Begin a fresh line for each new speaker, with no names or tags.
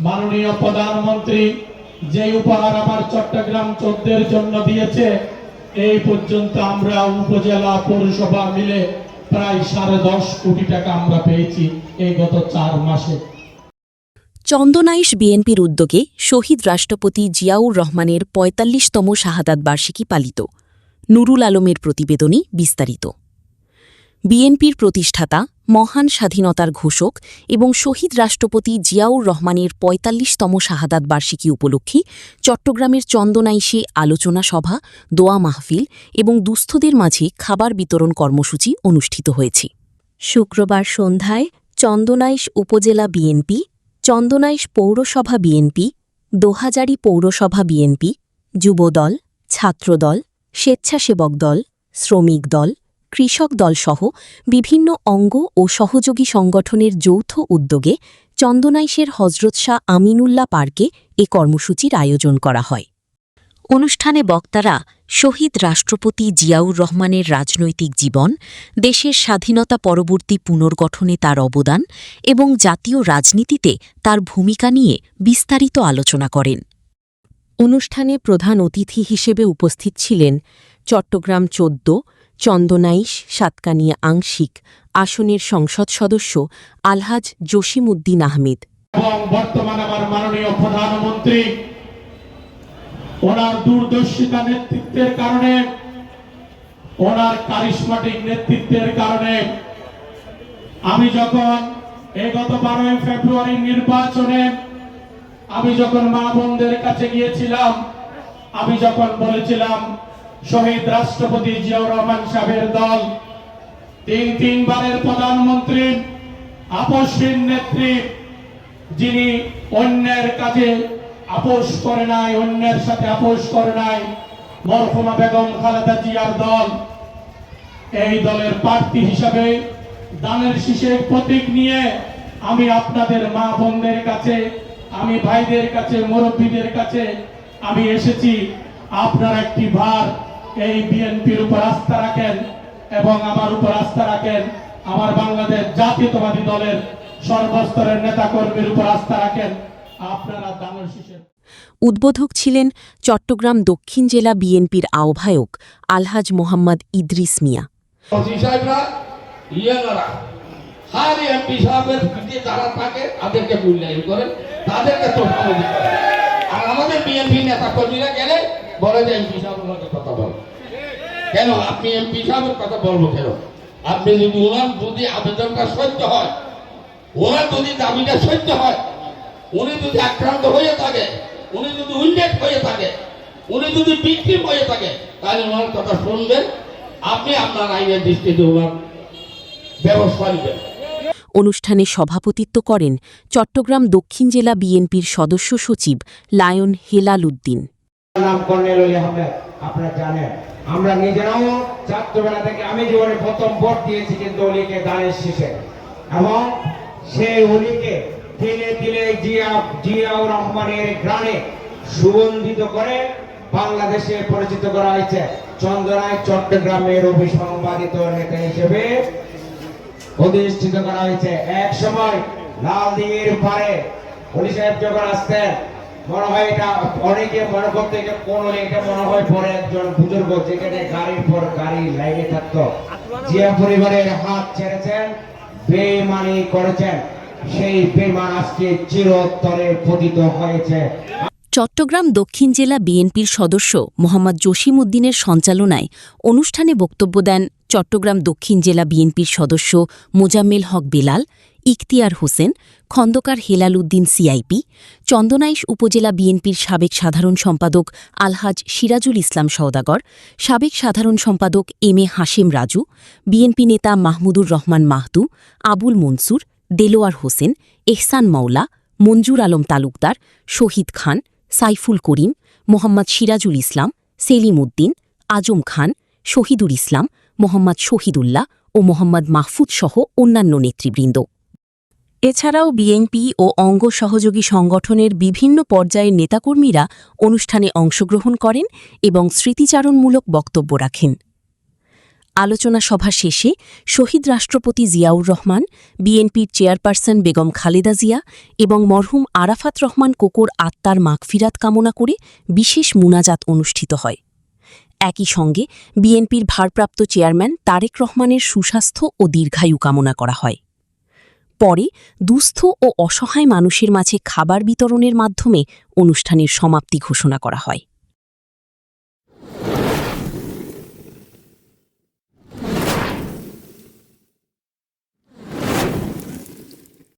মাননীয় প্রধানমন্ত্রী যে উপহার আমার চট্টগ্রাম 14 জন্য দিয়েছে, এই পর্যন্ত আমরা উপজেলা পৌরসভা মিলে প্রায় 10.5 কোটি টাকা আমরা পেয়েছি এই গত 4 মাসে।
চন্দনাইশ বিএনপির উদ্যোগে শহীদ রাষ্ট্রপতি জিয়াউর রহমানের ৪৫তম শাহাদাত বার্ষিকী পালিত। নুরুল আলমের প্রতিবেদনী বিস্তারিত। বিএনপির প্রতিষ্ঠাতা, মহান স্বাধীনতার ঘোষক এবং শহীদ রাষ্ট্রপতি জিয়াউর রহমানের ৪৫তম শাহাদাত বার্ষিকী উপলক্ষে চট্টগ্রামের চন্দনাইশে আলোচনা সভা, দোয়া মাহফিল এবং দুস্থদের মাঝে খাবার বিতরণ কর্মসূচি অনুষ্ঠিত হয়েছে। শুক্রবার সন্ধ্যায় চন্দনাইশ উপজেলা বিএনপি, চন্দনাইশ পৌরসভা বিএনপি, দোহাজারী পৌরসভা বিএনপি, যুবদল, ছাত্রদল, স্বেচ্ছাসেবক দল, শ্রমিক দল, কৃষক দলসহ বিভিন্ন অঙ্গ ও সহযোগী সংগঠনের যৌথ উদ্যোগে চন্দনাইশের হজরত শাহ আমিনুল্লাহ পার্কে এ কর্মসূচির আয়োজন করা হয়। অনুষ্ঠানে বক্তারা শহীদ রাষ্ট্রপতি জিয়াউর রহমানের রাজনৈতিক জীবন, দেশের স্বাধীনতা পরবর্তী পুনর্গঠনে তার অবদান এবং জাতীয় রাজনীতিতে তার ভূমিকা নিয়ে বিস্তারিত আলোচনা করেন। অনুষ্ঠানে প্রধান অতিথি হিসেবে উপস্থিত ছিলেন চট্টগ্রাম 14, চন্দনাইশ, সাতকানিয়া আংশিক আসনের সংসদ সদস্য আলহাজ জসিমউদ্দিন আহমেদ
এবং বর্তমান আমার মাননীয় প্রধানমন্ত্রী ওনার দূরদর্শিতা নেতৃত্বের কারণে, ওনার কারিশমাটিক নেতৃত্বের কারণে আমি যখন এই গত 12 ফেব্রুয়ারি নির্বাচনে আমি যখন মা বোনদের কাছে গিয়েছিলাম, আমি যখন বলেছিলাম শহীদ রাষ্ট্রপতি জিয়াউর রহমান সাহেবের দল তিনবারের প্রধানমন্ত্রী, আপসহীন নেত্রী, যিনি অন্যের কাজে আপোষ করে নাই, অন্যের সাথে আপোষ করে নাই, মরহুমা বেগম খালেদা জিয়ার দল, এই দলের প্রার্থী হিসাবে দানের শীষের প্রতীক নিয়ে আমি আপনাদের মা বোনদের কাছে, আমি ভাইদের কাছে, মুরব্বীদের কাছে আমি এসেছি। আপনারা একটি বার এই বিএনপির উপর আস্থা রাখেন এবং আমার উপর আস্থা রাখেন, আমার বাংলাদেশ জাতীয়তাবাদী দলের সর্বস্তরের নেতাকর্মীর উপর আস্থা রাখেন। আপনারা দানের শীষের
উদ্বোধক ছিলেন চট্টগ্রাম দক্ষিণ জেলা বিএনপির আহ্বায়ক আলহাজ মোহাম্মদ ইদ্রিস মিয়া।
আমাদের বিএনপি নেতা কর্মীরা গেলে বলে যে এমপি সাহেবের কথা বল কেন, আপনি এমপি সাহেবের কথা বলবো কেন? আপনি যদি ওনার যদি আবেদনটা সত্য হয়, ওনার যদি দাবিটা সত্য হয়, উনি যদি আক্রান্ত হয়ে থাকে, উনি যদি উইন্ডেড হয়ে থাকে, উনি যদি বিক্রিম হয়ে থাকে, তাহলে ওনার কথা শুনবেন, আপনি আপনার আইনের দৃষ্টিতে ওনার ব্যবস্থা নেবেন।
অনুষ্ঠানে সভাপতিত্ব করেন চট্টগ্রাম দক্ষিণ জেলা বিএনপির সদস্য সচিব লায়ন হেলাল উদ্দিন।
নাম কর্নেল আলী আহমেদ, আপনারা জানেন আমরা নিজেরাও ছাত্রবেলা থেকে আমি জীবনে প্রথম ভোট দিয়েছি কিন্তু অলিকে দানের শীষে, এবং সেই অলিকে তিলে তিলে জিয়াউর রহমানের গ্রামে সুগন্ধিত করে বাংলাদেশে পরিচিত করা হয়েছে। চন্দনাইশ চট্টগ্রামের অবিসংবাদিত নেতা হিসেবে প্রতিষ্ঠিত করা হয়েছে। এক সময় লালদিঘির পারে অলি সাহেব যখন আসতেন, মনে হয় এটা অনেকে মনে করতে এটা মনে হয় পরে একজন বুজুর্গ, যেখানে গাড়ির পর গাড়ি লাইনে থাকতো। জিয়া পরিবারের হাত ছেড়েছেন, বেঈমানি করেছেন, সেই বেঈমান আজকে চিরতরে পতিত হয়েছে।
চট্টগ্রাম দক্ষিণ জেলা বিএনপির সদস্য মোহাম্মদ জসিমউদ্দিনের সঞ্চালনায় অনুষ্ঠানে বক্তব্য দেন চট্টগ্রাম দক্ষিণ জেলা বিএনপির সদস্য মোজাম্মেল হক বেলাল, ইখতিয়ার হোসেন, খন্দকার হেলাল উদ্দিন সিআইপি, চন্দনাইশ উপজেলা বিএনপির সাবেক সাধারণ সম্পাদক আলহাজ সিরাজুল ইসলাম সওদাগর, সাবেক সাধারণ সম্পাদক M A Hashem Raju, BNP নেতা মাহমুদুর রহমান মাহদু, আবুল মনসুর, দেলোয়ার হোসেন, এহসান মাওলা, মঞ্জুর আলম তালুকদার, শহীদ খান, সাইফুল করিম, মোহাম্মদ সিরাজুল ইসলাম, সেলিম উদ্দিন, আজম খান, শহীদুল ইসলাম, মোহাম্মদ শহীদুল্লাহ ও মোহাম্মদ মাহফুজ সহ অন্যান্য নেতৃবৃন্দ। এছাড়াও বিএনপি ও অঙ্গ সহযোগী সংগঠনের বিভিন্ন পর্যায়ের নেতাকর্মীরা অনুষ্ঠানে অংশগ্রহণ করেন এবং স্মৃতিচারণমূলক বক্তব্য রাখেন। আলোচনা সভা শেষে শহীদ রাষ্ট্রপতি জিয়াউর রহমান, বিএনপির চেয়ারপারসন বেগম খালেদা জিয়া এবং মরহুম আরাফাত রহমান কোকোর আত্মার মাগফিরাত কামনা করে বিশেষ মুনাজাত অনুষ্ঠিত হয়। একই সঙ্গে বিএনপির ভারপ্রাপ্ত চেয়ারম্যান তারেক রহমানের সুস্বাস্থ্য ও দীর্ঘায়ু কামনা করা হয়। পরে দুস্থ ও অসহায় মানুষের মাঝে খাবার বিতরণের মাধ্যমে অনুষ্ঠানের সমাপ্তি ঘোষণা করা হয়।